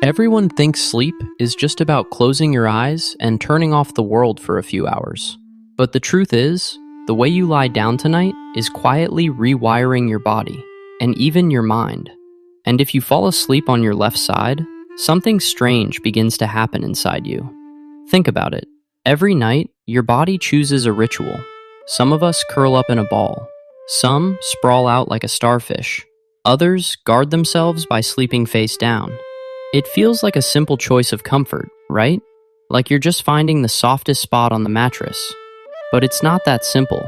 Everyone thinks sleep is just about closing your eyes and turning off the world for a few hours. But the truth is, the way you lie down tonight is quietly rewiring your body, and even your mind. And if you fall asleep on your left side, something strange begins to happen inside you. Think about it. Every night, your body chooses a ritual. Some of us curl up in a ball. Some sprawl out like a starfish. Others guard themselves by sleeping face down. It feels like a simple choice of comfort, right? Like you're just finding the softest spot on the mattress. But it's not that simple.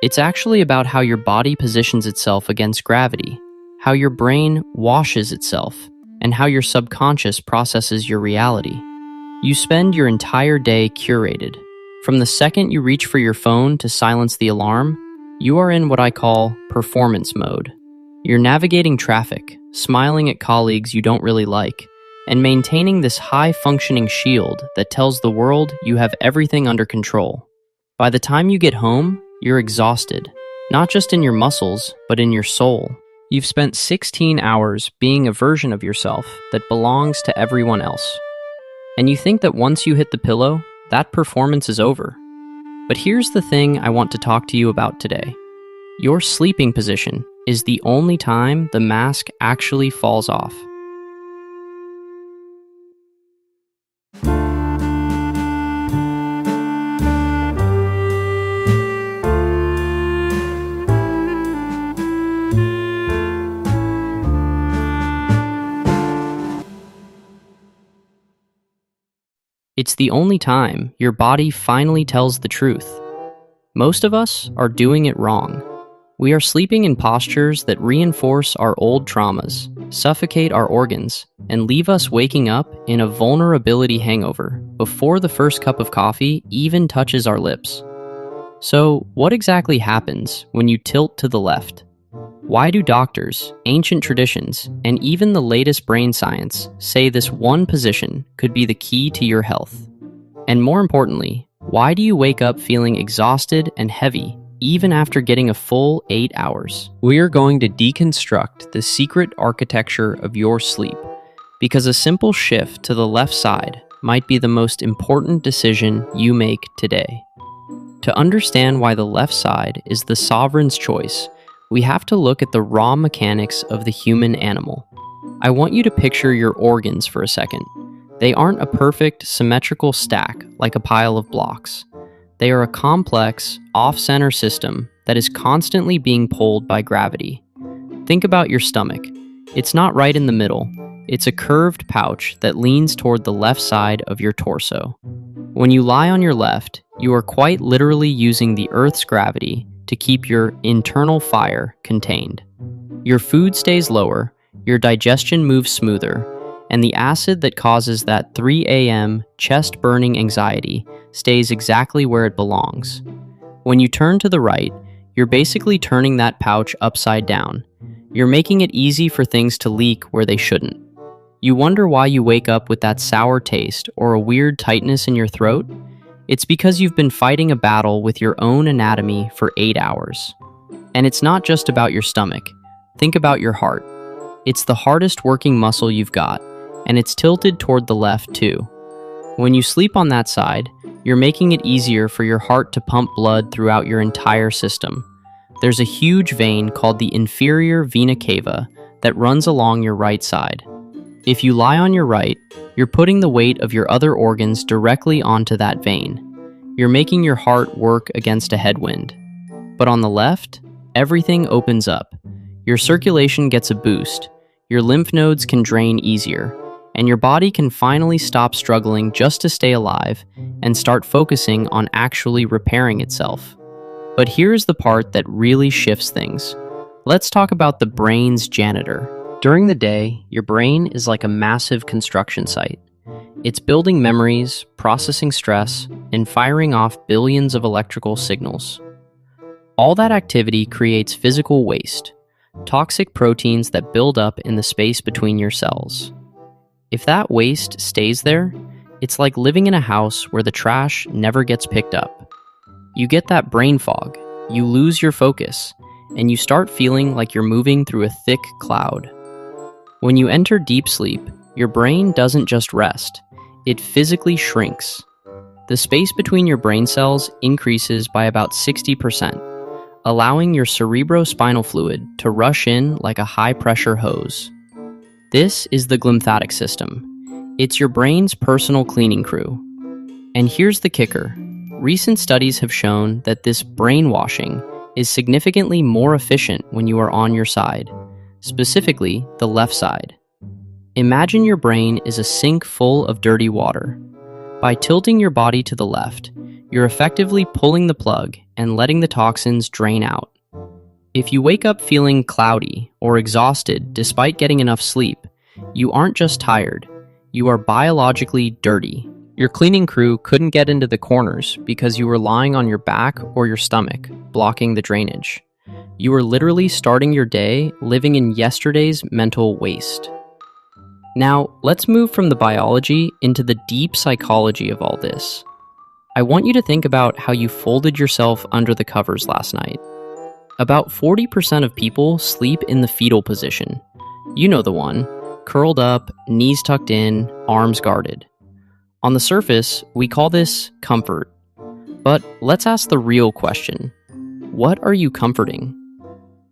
It's actually about how your body positions itself against gravity, how your brain washes itself, and how your subconscious processes your reality. You spend your entire day curated. From the second you reach for your phone to silence the alarm, you are in what I call performance mode. You're navigating traffic, smiling at colleagues you don't really like, and maintaining this high-functioning shield that tells the world you have everything under control. By the time you get home, you're exhausted, not just in your muscles, but in your soul. You've spent 16 hours being a version of yourself that belongs to everyone else. And you think that once you hit the pillow, that performance is over. But here's the thing I want to talk to you about today. Your sleeping position is the only time the mask actually falls off. It's the only time your body finally tells the truth. Most of us are doing it wrong. We are sleeping in postures that reinforce our old traumas, suffocate our organs, and leave us waking up in a vulnerability hangover before the first cup of coffee even touches our lips. So, what exactly happens when you tilt to the left? Why do doctors, ancient traditions, and even the latest brain science say this one position could be the key to your health? And more importantly, why do you wake up feeling exhausted and heavy even after getting a full 8 hours? We are going to deconstruct the secret architecture of your sleep, because a simple shift to the left side might be the most important decision you make today. To understand why the left side is the sovereign's choice, we have to look at the raw mechanics of the human animal. I want you to picture your organs for a second. They aren't a perfect, symmetrical stack like a pile of blocks. They are a complex, off-center system that is constantly being pulled by gravity. Think about your stomach. It's not right in the middle. It's a curved pouch that leans toward the left side of your torso. When you lie on your left, you are quite literally using the Earth's gravity to keep your internal fire contained. Your food stays lower, your digestion moves smoother, and the acid that causes that 3 a.m. chest-burning anxiety stays exactly where it belongs. When you turn to the right, you're basically turning that pouch upside down. You're making it easy for things to leak where they shouldn't. You wonder why you wake up with that sour taste or a weird tightness in your throat? It's because you've been fighting a battle with your own anatomy for 8 hours. And it's not just about your stomach. Think about your heart. It's the hardest working muscle you've got, and it's tilted toward the left too. When you sleep on that side, you're making it easier for your heart to pump blood throughout your entire system. There's a huge vein called the inferior vena cava that runs along your right side. If you lie on your right, you're putting the weight of your other organs directly onto that vein. You're making your heart work against a headwind. But on the left, everything opens up. Your circulation gets a boost, your lymph nodes can drain easier, and your body can finally stop struggling just to stay alive and start focusing on actually repairing itself. But here's the part that really shifts things. Let's talk about the brain's janitor. During the day, your brain is like a massive construction site. It's building memories, processing stress, and firing off billions of electrical signals. All that activity creates physical waste, toxic proteins that build up in the space between your cells. If that waste stays there, it's like living in a house where the trash never gets picked up. You get that brain fog, you lose your focus, and you start feeling like you're moving through a thick cloud. When you enter deep sleep, your brain doesn't just rest, it physically shrinks. The space between your brain cells increases by about 60%, allowing your cerebrospinal fluid to rush in like a high-pressure hose. This is the glymphatic system. It's your brain's personal cleaning crew. And here's the kicker. Recent studies have shown that this brainwashing is significantly more efficient when you are on your side, specifically the left side. Imagine your brain is a sink full of dirty water. By tilting your body to the left, you're effectively pulling the plug and letting the toxins drain out. If you wake up feeling cloudy or exhausted despite getting enough sleep, you aren't just tired, you are biologically dirty. Your cleaning crew couldn't get into the corners because you were lying on your back or your stomach, blocking the drainage. You were literally starting your day living in yesterday's mental waste. Now, let's move from the biology into the deep psychology of all this. I want you to think about how you folded yourself under the covers last night. About 40% of people sleep in the fetal position. You know the one, curled up, knees tucked in, arms guarded. On the surface, we call this comfort. But let's ask the real question. What are you comforting?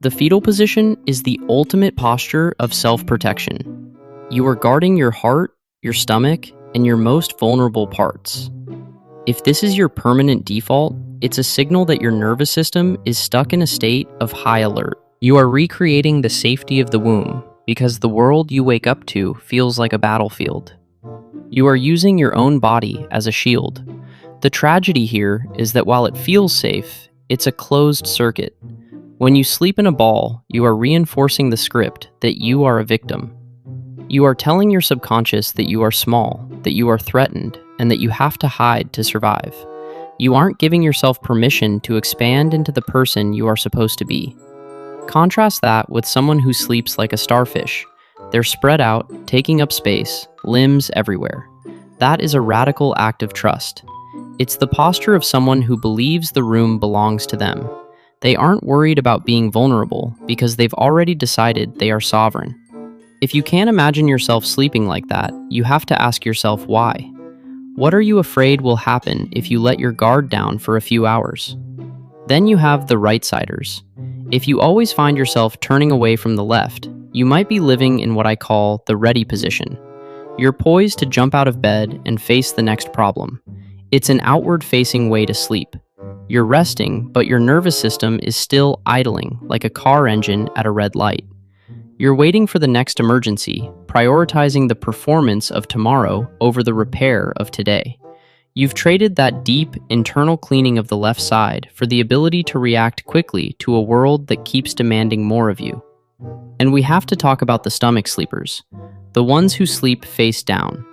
The fetal position is the ultimate posture of self-protection. You are guarding your heart, your stomach, and your most vulnerable parts. If this is your permanent default, it's a signal that your nervous system is stuck in a state of high alert. You are recreating the safety of the womb because the world you wake up to feels like a battlefield. You are using your own body as a shield. The tragedy here is that while it feels safe, it's a closed circuit. When you sleep in a ball, you are reinforcing the script that you are a victim. You are telling your subconscious that you are small, that you are threatened, and that you have to hide to survive. You aren't giving yourself permission to expand into the person you are supposed to be. Contrast that with someone who sleeps like a starfish. They're spread out, taking up space, limbs everywhere. That is a radical act of trust. It's the posture of someone who believes the room belongs to them. They aren't worried about being vulnerable because they've already decided they are sovereign. If you can't imagine yourself sleeping like that, you have to ask yourself why. What are you afraid will happen if you let your guard down for a few hours? Then you have the right-siders. If you always find yourself turning away from the left, you might be living in what I call the ready position. You're poised to jump out of bed and face the next problem. It's an outward-facing way to sleep. You're resting, but your nervous system is still idling like a car engine at a red light. You're waiting for the next emergency, prioritizing the performance of tomorrow over the repair of today. You've traded that deep, internal cleaning of the left side for the ability to react quickly to a world that keeps demanding more of you. And we have to talk about the stomach sleepers, the ones who sleep face down.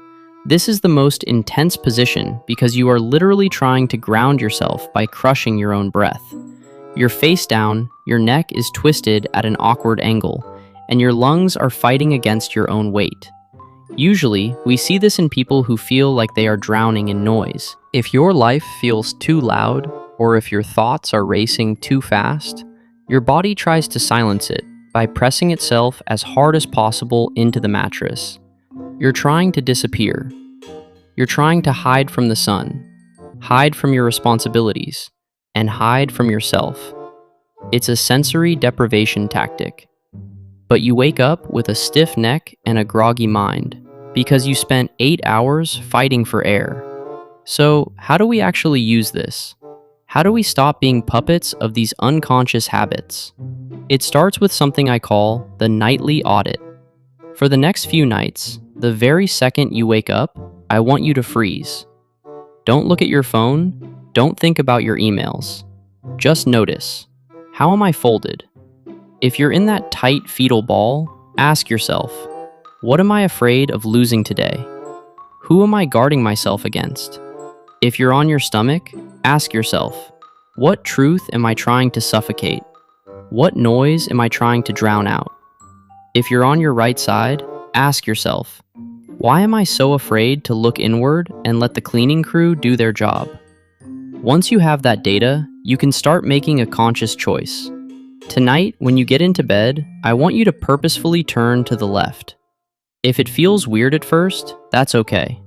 This is the most intense position because you are literally trying to ground yourself by crushing your own breath. You're face down, your neck is twisted at an awkward angle, and your lungs are fighting against your own weight. Usually, we see this in people who feel like they are drowning in noise. If your life feels too loud, or if your thoughts are racing too fast, your body tries to silence it by pressing itself as hard as possible into the mattress. You're trying to disappear. You're trying to hide from the sun, hide from your responsibilities, and hide from yourself. It's a sensory deprivation tactic. But you wake up with a stiff neck and a groggy mind because you spent 8 hours fighting for air. So, how do we actually use this? How do we stop being puppets of these unconscious habits? It starts with something I call the nightly audit. For the next few nights, the very second you wake up, I want you to freeze. Don't look at your phone. Don't think about your emails. Just notice. How am I folded? If you're in that tight fetal ball, ask yourself, what am I afraid of losing today? Who am I guarding myself against? If you're on your stomach, ask yourself, what truth am I trying to suffocate? What noise am I trying to drown out? If you're on your right side, ask yourself, why am I so afraid to look inward and let the cleaning crew do their job? Once you have that data, you can start making a conscious choice. Tonight, when you get into bed, I want you to purposefully turn to the left. If it feels weird at first, that's okay.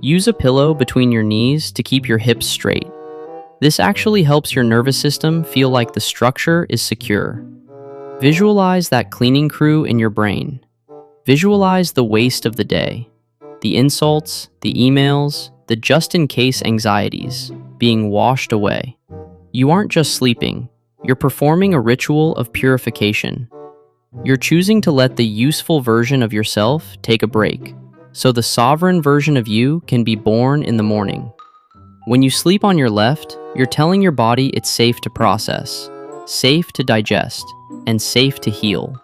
Use a pillow between your knees to keep your hips straight. This actually helps your nervous system feel like the structure is secure. Visualize that cleaning crew in your brain. Visualize the waste of the day, the insults, the emails, the just-in-case anxieties being washed away. You aren't just sleeping, you're performing a ritual of purification. You're choosing to let the useful version of yourself take a break, so the sovereign version of you can be born in the morning. When you sleep on your left, you're telling your body it's safe to process, safe to digest, and safe to heal.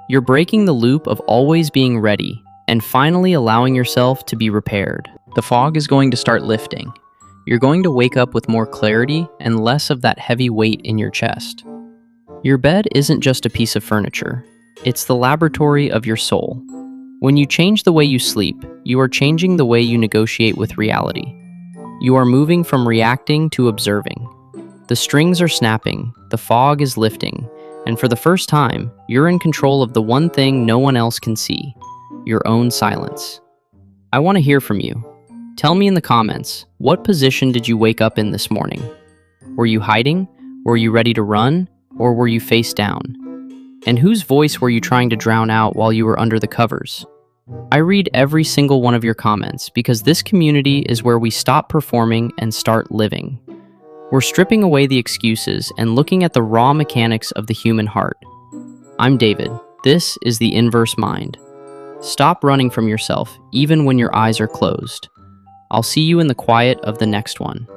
You're breaking the loop of always being ready and finally allowing yourself to be repaired. The fog is going to start lifting. You're going to wake up with more clarity and less of that heavy weight in your chest. Your bed isn't just a piece of furniture. It's the laboratory of your soul. When you change the way you sleep, you are changing the way you negotiate with reality. You are moving from reacting to observing. The strings are snapping, the fog is lifting, and for the first time, you're in control of the one thing no one else can see, your own silence. I want to hear from you. Tell me in the comments, what position did you wake up in this morning? Were you hiding? Were you ready to run? Or were you face down? And whose voice were you trying to drown out while you were under the covers? I read every single one of your comments because this community is where we stop performing and start living. We're stripping away the excuses and looking at the raw mechanics of the human heart. I'm David. This is the Inverse Mind. Stop running from yourself, even when your eyes are closed. I'll see you in the quiet of the next one.